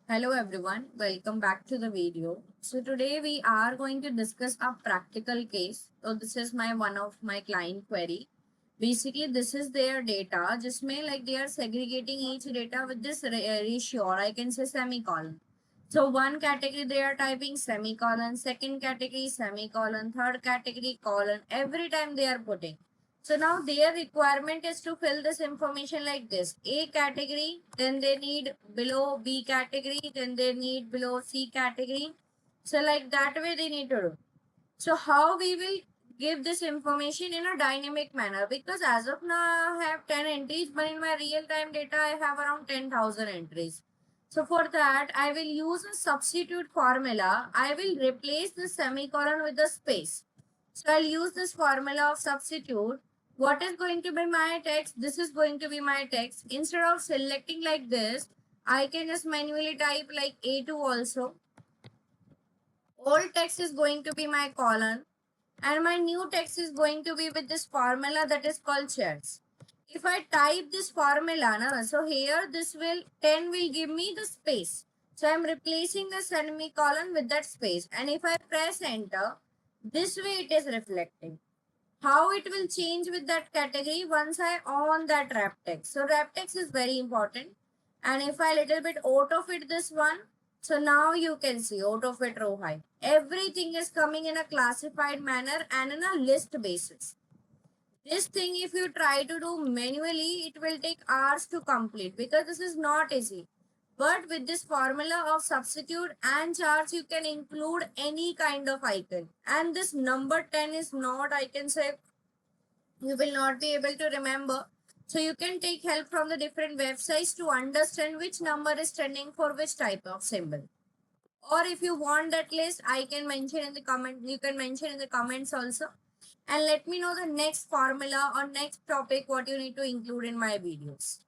Hello everyone, welcome back to the video. So today we are going to discuss a practical case. So this is one of my client query. Basically this is their data. Just may like they are segregating each data with this ratio, or I can say semicolon. So one category they are typing semicolon, second category semicolon, third category colon. Every time they are putting. So now their requirement is to fill this information like this. A category, then they need below B category, then they need below C category. So like that way they need to do. So how we will give this information in a dynamic manner? Because as of now I have 10 entries, but in my real time data I have around 10,000 entries. So for that I will use a substitute formula. I will replace the semicolon with the space. So I'll use this formula of substitute. What is going to be my text? This is going to be my text. Instead of selecting like this, I can just manually type like A2 also. Old text is going to be my colon, and my new text is going to be with this formula that is called chairs. If I type this formula, so here this will 10 will give me the space. So I'm replacing the semicolon with that space. And if I press enter, this way it is reflecting. How it will change with that category once I on that wrap text. So wrap text is very important. And if I little bit auto fit this one, so now you can see auto fit row height. Everything is coming in a classified manner and in a list basis. This thing, if you try to do manually, it will take hours to complete because this is not easy. But with this formula of substitute and charts, you can include any kind of icon. And this number 10 is not, I can say, you will not be able to remember. So you can take help from the different websites to understand which number is trending for which type of symbol. Or if you want that list, I can mention in the comment. You can mention in the comments also. And let me know the next formula or next topic what you need to include in my videos.